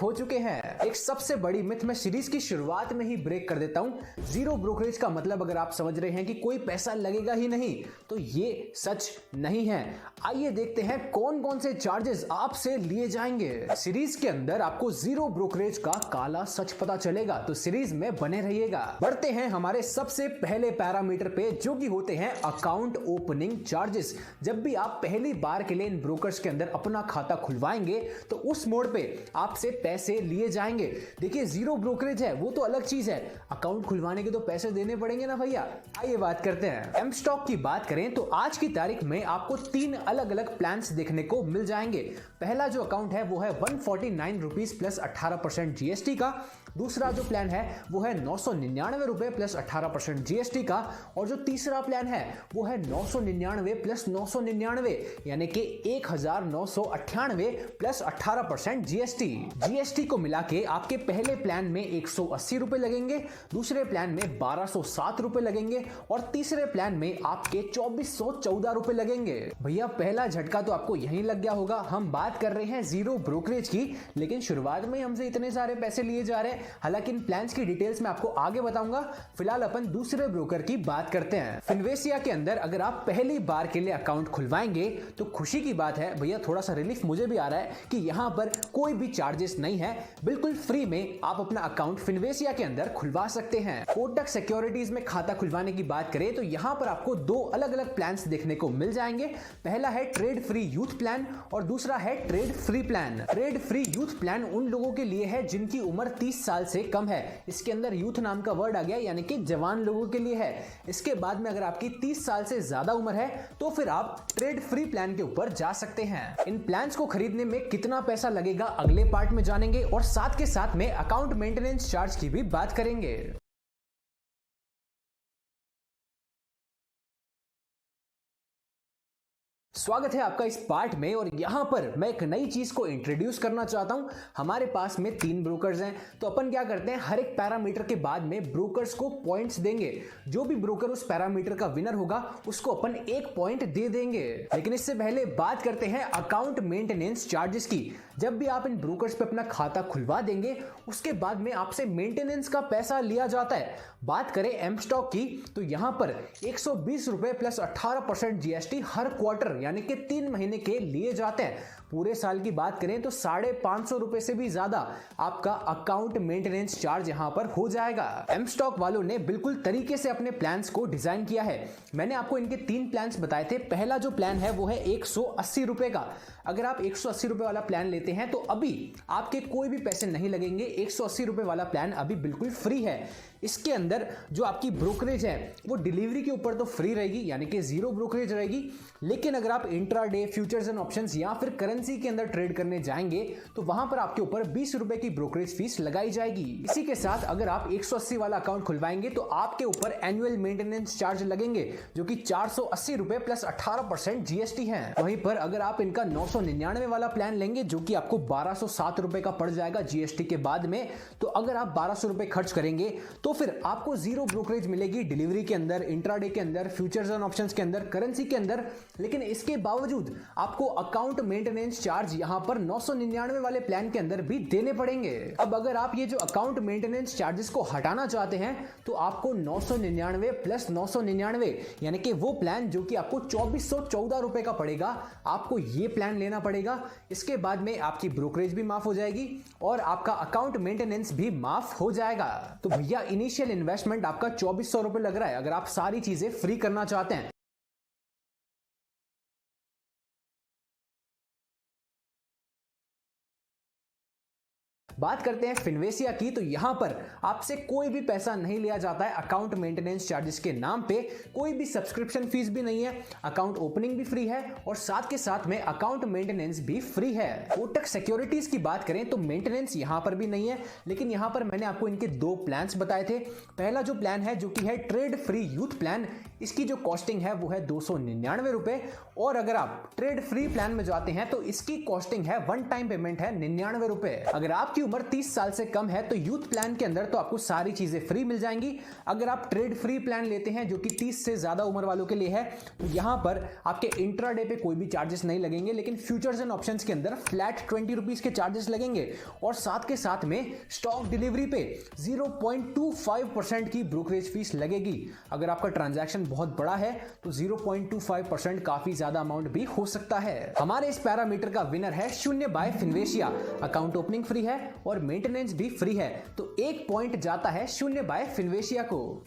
हो चुके हैं। एक सबसे बड़ी मिथ मैं सीरीज की शुरुआत में ही ब्रेक कर देता हूं। जीरो ब्रोकरेज का मतलब अगर आप समझ रहे हैं कि कोई पैसा लगेगा ही नहीं, तो ये सच नहीं है। आइए देखते हैं कौन कौन से चार्जेस आपसे लिए जाएंगे। सीरीज के अंदर आपको जीरो ब्रोकरेज का काला सच पता चलेगा, तो सीरीज में बने रहिएगा। बढ़ते हैं हमारे सबसे पहले पैरामीटर पे, जो कि होते हैं अकाउंट ओपनिंग चार्जेस। जब भी आप पहली बार के लिए इन ब्रोकर्स के अंदर अपना खाता खुलवाएंगे तो उस मोड पे आपसे पैसे लिए जाएंगे। देखिए, जीरो ब्रोकरेज है वो तो अलग चीज है, अकाउंट खुलवाने के तो पैसे देने पड़ेंगे ना भैया। आइए बात करते हैं एम स्टॉक की। बात करें तो आज की तारीख में आपको 3 अलग अलग प्लान्स देखने को मिल जाएंगे। पहला जो अकाउंट है वो है 149 रुपीज प्लस 18% जीएसटी का। दूसरा जो प्लान है वो है 999 रुपए प्लस 18% जीएसटी का। और जो तीसरा प्लान है वो है 999 प्लस 999 यानी कि 1998 प्लस 18% जीएसटी। जीएसटी को मिला के आपके पहले प्लान में 180 रुपए लगेंगे, दूसरे प्लान में 1207 रुपए लगेंगे और तीसरे प्लान में आपके 2414 रुपए लगेंगे। भैया पहला झटका तो आपको यहीं लग गया होगा। हम बात कर रहे हैं जीरो ब्रोकरेज की, लेकिन शुरुआत में हमसे इतने सारे पैसे लिए जा रहे हैं। हालांकि इन प्लान्स की डिटेल्स मैं आपको आगे बताऊंगा। फिलहाल अपन दूसरे ब्रोकर की बात करते हैं। फिनवेसिया के अंदर अगर आप पहली बार के लिए अकाउंट खुलवाएंगे तो खुशी की बात है भैया, थोड़ा सा रिलीफ मुझे भी आ रहा है कि यहां पर कोई भी चार्जेस नहीं है, बिल्कुल फ्री में आप अपना अकाउंट फिनवेसिया के अंदर खुलवा सकते हैं। कोटक सिक्योरिटीज में खाता खुलवाने की बात करें तो यहां पर आपको 2 अलग अलग प्लान्स देखने को मिल जाएंगे। पहला है ट्रेड फ्री यूथ प्लान और दूसरा है trade free plan. Trade free youth plan उन लोगों के लिए है जिनकी उम्र 30 साल से कम है। इसके अंदर यूथ नाम का वर्ड आ गया, यानी कि जवान लोगों के लिए है। इसके बाद में अगर आपकी 30 साल से ज्यादा उम्र है तो फिर आप ट्रेड फ्री प्लान के ऊपर जा सकते हैं। इन प्लान्स को खरीदने में कितना पैसा लगेगा अगले पार्ट में जानेंगे और साथ के साथ में अकाउंट मेंटेनेंस चार्ज की भी बात करेंगे। स्वागत है आपका इस पार्ट में और यहां पर मैं एक नई चीज को इंट्रोड्यूस करना चाहता हूं। हमारे पास में 3 ब्रोकर्स हैं, तो अपन क्या करते हैं, हर एक पैरामीटर के बाद में ब्रोकर्स को पॉइंट्स देंगे। जो भी ब्रोकर उस पैरामीटर का विनर होगा उसको अपन 1 पॉइंट दे देंगे। लेकिन इससे पहले बात करते हैं अकाउंट मेंटेनेंस चार्जेस की। जब भी आप इन ब्रोकर्स पे अपना खाता खुलवा देंगे उसके बाद में आपसे मेंटेनेंस का पैसा लिया जाता है। बात करें एम स्टॉक की तो यहां पर 120 रुपए प्लस 18% जीएसटी हर क्वार्टर यानी कि 3 महीने के लिए जाते हैं। पूरे साल की बात करें तो 550 रुपए से भी ज्यादा आपका अकाउंट मेंटेनेंस चार्ज यहां पर हो जाएगा। एम स्टॉक वालों ने बिल्कुल तरीके से अपने प्लान्स को डिजाइन किया है। मैंने आपको इनके 3 प्लान्स बताए थे। पहला जो प्लान है वो है 180 रुपए का। अगर आप 180 रुपए वाला प्लान लेते हैं तो अभी आपके कोई भी पैसे नहीं लगेंगे। 180 रुपए वाला प्लान अभी बिल्कुल फ्री है। इसके अंदर जो आपकी ब्रोकरेज है वो डिलीवरी के ऊपर तो फ्री रहेगी, यानी कि जीरो ब्रोकरेज रहेगी। लेकिन अगर आप इंट्राडे, फ्यूचर्स एंड ऑप्शंस या फिर करेंसी के अंदर ट्रेड करने जाएंगे तो वहां पर आपके ऊपर 20 रुपए की ब्रोकरेज फीस लगाई जाएगी। इसी के साथ अगर आप 180 वाला अकाउंट खुलवाएंगे तो आपके ऊपर एनुअल मेंटेनेंस चार्ज लगेंगे जो कि 480 रुपए प्लस 18% जीएसटी है। वहीं पर अगर आप इनका 999 वाला प्लान लेंगे जो कि आपको 1207 रुपए का पड़ जाएगा जीएसटी के बाद में, तो अगर आप 1200 रुपए खर्च करेंगे तो फिर आपको जीरो ब्रोकरेज मिलेगी डिलीवरी के अंदर, इंट्राडे के अंदर, फ्यूचर्स एंड ऑप्शंस के अंदर, करेंसी के अंदर। लेकिन इसके बावजूद आपको अकाउंट मेंटेनेंस चार्ज यहां पर 999 वाले प्लान के अंदर भी देने पड़ेंगे। अब अगर आप ये जो अकाउंट मेंटेनेंस चार्जेस को हटाना चाहते हैं तो आपको 999 प्लस 999 यानी कि वो प्लान जो कि आपको 2414 रुपए का पड़ेगा, आपको ये प्लान लेना पड़ेगा। इसके बाद में आपकी ब्रोकरेज भी माफ हो जाएगी और आपका अकाउंट मेंटेनेंस भी माफ हो जाएगा। तो भैया इनिशियल इन्वेस्टमेंट आपका 2400 रुपए लग रहा है अगर आप सारी चीजें फ्री करना चाहते हैं। बात करते हैं फिनवेसिया की, तो यहां पर आपसे कोई भी पैसा नहीं लिया जाता है अकाउंट मेंटेनेंस चार्जेस के नाम पे। कोई भी सब्सक्रिप्शन फीस भी नहीं है, अकाउंट ओपनिंग भी फ्री है और साथ के साथ में अकाउंट मेंटेनेंस भी फ्री है। कोटक सिक्योरिटीज की बात करें तो मेंटेनेंस यहां पर भी नहीं है, लेकिन यहां पर मैंने आपको इनके 2 प्लान्स बताए थे। पहला जो प्लान है जो कि है ट्रेड फ्री यूथ प्लान, इसकी जो कॉस्टिंग है वो है 299 रुपए। और अगर आप ट्रेड फ्री प्लान में जाते हैं तो इसकी कॉस्टिंग है, वन टाइम पेमेंट है 99 रुपए। अगर आपकी उम्र 30 साल से कम है तो यूथ प्लान के अंदर तो आपको सारी चीजें फ्री मिल जाएंगी। अगर आप ट्रेड फ्री प्लान लेते हैं जो कि 30 से ज्यादा उम्र वालों के लिए है तो यहां पर आपके इंट्राडे पे कोई भी चार्जेस नहीं लगेंगे, लेकिन फ्यूचर्स एंड ऑप्शंस के अंदर फ्लैट 20 रुपीज के चार्जेस लगेंगे। और साथ के साथ में स्टॉक डिलीवरी पे 0.25% की ब्रोकरेज फीस लगेगी। अगर आपका ट्रांजैक्शन बहुत बड़ा है तो 0.25% काफी ज्यादा अमाउंट भी हो सकता है। हमारे इस पैरामीटर का विनर है शून्य by Finvasia. Account opening free है और मेंटेनेंस भी फ्री है, तो 1 पॉइंट जाता है शून्य बाय फिनवेशिया को।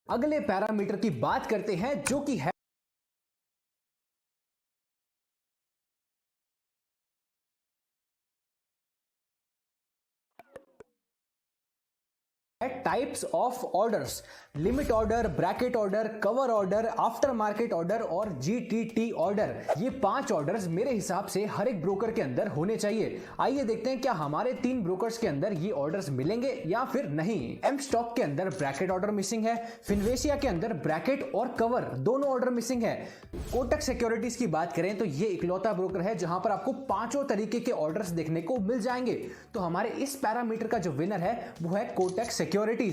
अगले पैरामीटर की बात करते हैं जो कि है types of orders. Limit order, bracket order, cover order, after market order और जीटीटी ऑर्डर। ये 5 ऑर्डर्स मेरे हिसाब से हर एक ब्रोकर के अंदर होने चाहिए। आइए देखते हैं क्या हमारे 3 ब्रोकर्स के अंदर ये ऑर्डर्स मिलेंगे या फिर नहीं। एम स्टॉक के अंदर ब्रैकेट ऑर्डर मिसिंग है। फिनवेशिया के अंदर ब्रैकेट और कवर दोनों ऑर्डर मिसिंग है। कोटक सिक्योरिटीज की बात करें तो ये इकलौता ब्रोकर है जहां पर आपको 5 तरीके के ऑर्डर्स देखने को मिल जाएंगे। तो हमारे इस पैरामीटर का जो विनर है वो है कोटक सिक्योरिटीज।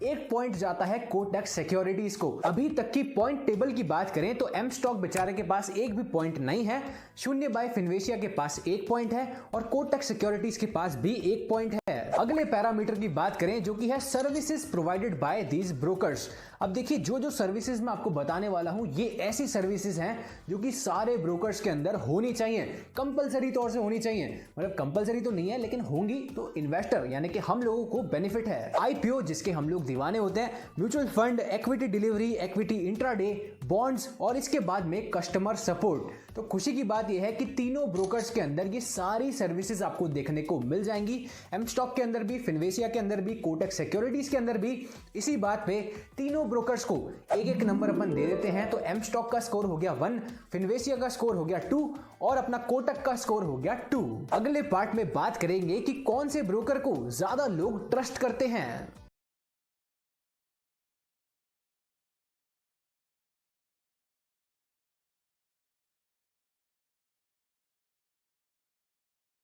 1 पॉइंट जाता है कोटक सिक्योरिटीज को। अभी तक की पॉइंट टेबल की बात करें तो एम स्टॉक बेचारे के पास एक भी पॉइंट नहीं है। शून्य बाय फिनवेशिया के पास 1 पॉइंट है और कोटक सिक्योरिटीज के पास भी 1 पॉइंट है। अगले पैरामीटर की बात करें जो कि है services provided by these brokers. अब देखिए जो सर्विसेज मैं आपको बताने वाला हूं ये ऐसी सर्विसेज हैं जो कि सारे ब्रोकर्स के अंदर होनी चाहिए, कंपलसरी तौर से होनी चाहिए। मतलब कंपलसरी तो नहीं है लेकिन होंगी तो इन्वेस्टर यानी कि हम लोगों को बेनिफिट है। आईपीओ जिसके हम लोग दीवाने होते हैं, mutual fund, equity delivery, equity intraday, bonds और इसके बाद में कस्टमर सपोर्ट। तो खुशी की बात यह है कि तीनों ब्रोकर्स के अंदर ये सारी सर्विसेज आपको देखने को मिल जाएंगी। एम स्टॉक के अंदर भी, फिनवेशिया के अंदर भी, कोटक सिक्योरिटीज के अंदर भी। इसी बात पे तीनों ब्रोकर्स को एक नंबर अपन दे देते हैं। तो एम स्टॉक का स्कोर हो गया 1, फिनवेशिया का स्कोर हो गया 2 और अपना कोटक का स्कोर हो गया 2। अगले पार्ट में बात करेंगे कि कौन से ब्रोकर को ज्यादा लोग ट्रस्ट करते हैं।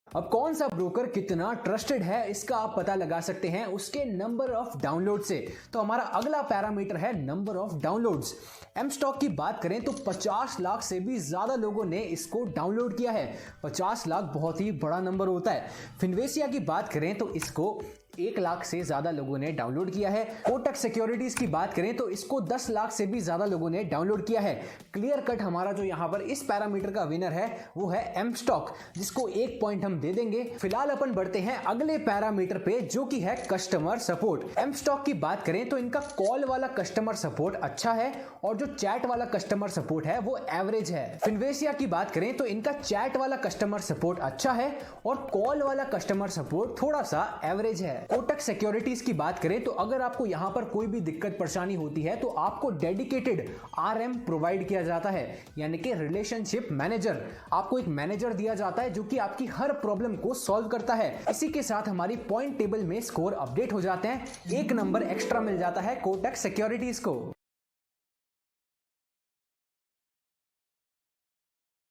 अब कौन सा ब्रोकर कितना ट्रस्टेड है इसका आप पता लगा सकते हैं उसके नंबर ऑफ डाउनलोड से। तो हमारा अगला पैरामीटर है number of downloads. M stock की बात करें तो 50 लाख से भी ज्यादा लोगों ने इसको डाउनलोड किया है। 50 लाख बहुत ही बड़ा नंबर होता है। फिनवेशिया की बात करें तो इसको 1 लाख से ज्यादा लोगों ने डाउनलोड किया है। कोटक सिक्योरिटीज की बात करें तो इसको 10 लाख से भी ज्यादा लोगों ने डाउनलोड किया है। क्लियर कट हमारा जो यहां पर इस पैरामीटर का विनर है वो है एम स्टॉक, जिसको 1 पॉइंट हम दे देंगे। फिलहाल अपन बढ़ते हैं अगले पैरामीटर पे जो कि है कस्टमर सपोर्ट। एम स्टॉक की बात करें तो इनका कॉल वाला कस्टमर सपोर्ट अच्छा है और जो चैट वाला कस्टमर सपोर्ट है वो एवरेज है। फिनवेशिया की बात करें तो इनका चैट वाला कस्टमर सपोर्ट अच्छा है और कॉल वाला कस्टमर सपोर्ट थोड़ा सा एवरेज है। कोटक सिक्योरिटीज की बात करें तो अगर आपको यहां पर कोई भी दिक्कत परेशानी होती है तो आपको डेडिकेटेड आरएम प्रोवाइड किया जाता है, यानी कि रिलेशनशिप मैनेजर। आपको एक मैनेजर दिया जाता है जो कि आपकी हर प्रॉब्लम को सॉल्व करता है। इसी के साथ हमारी पॉइंट टेबल में स्कोर अपडेट हो जाते हैं। 1 नंबर एक्स्ट्रा मिल जाता है कोटक सिक्योरिटीज को।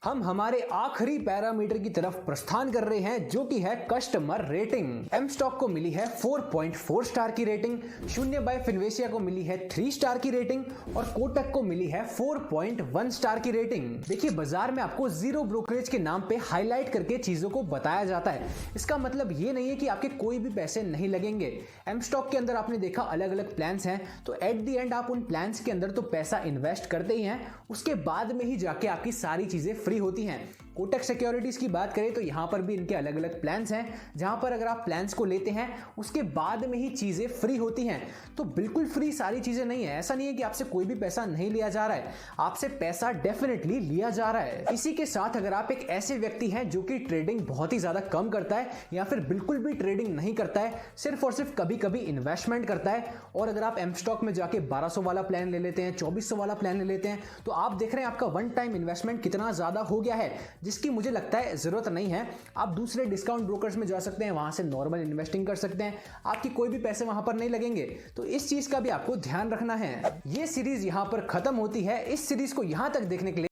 हम हमारे आखिरी पैरामीटर की तरफ प्रस्थान कर रहे हैं जो कि है कस्टमर रेटिंग। एम स्टॉक को मिली है 4.4 स्टार की रेटिंग, शून्य बाय फिनवेशिया को मिली है 3 स्टार की रेटिंग और कोटक को मिली है 4.1 स्टार की रेटिंग। देखिए बाजार में आपको जीरो ब्रोकरेज के नाम पे हाईलाइट करके चीजों को बताया जाता है। इसका मतलब ये नहीं है कि आपके कोई भी पैसे नहीं लगेंगे। एम स्टॉक के अंदर आपने देखा अलग अलग प्लान्स हैं, तो एट द एंड आप उन प्लान्स के अंदर तो पैसा इन्वेस्ट करते ही हैं, उसके बाद में ही जाके आपकी सारी चीजें फ्री होती हैं। कोटक सिक्योरिटीज की बात करें तो यहाँ पर भी इनके अलग अलग प्लान्स हैं, जहाँ पर अगर आप प्लान्स को लेते हैं उसके बाद में ही चीज़ें फ्री होती हैं। तो बिल्कुल फ्री सारी चीज़ें नहीं है, ऐसा नहीं है कि आपसे कोई भी पैसा नहीं लिया जा रहा है, आपसे पैसा डेफिनेटली लिया जा रहा है। इसी के साथ अगर आप एक ऐसे व्यक्ति हैं जो कि ट्रेडिंग बहुत ही ज़्यादा कम करता है या फिर बिल्कुल भी ट्रेडिंग नहीं करता है, सिर्फ और सिर्फ कभी कभी इन्वेस्टमेंट करता है, और अगर आप एम स्टॉक में जाके 1200 वाला प्लान ले लेते हैं, 2400 वाला प्लान ले लेते हैं, तो आप देख रहे हैं आपका वन टाइम इन्वेस्टमेंट कितना ज़्यादा हो गया है, जिसकी मुझे लगता है ज़रूरत नहीं है। आप दूसरे डिस्काउंट ब्रोकर्स में जा सकते हैं, वहाँ से नॉर्मल इन्वेस्टिंग कर सकते हैं, आपकी कोई भी पैसे वहाँ पर नहीं लगेंगे। तो इस चीज़ का भी आपको ध्यान रखना है। ये सीरीज़ यहाँ पर ख़त्म होती है। इस सीरीज़ को यहाँ तक देखने के लिए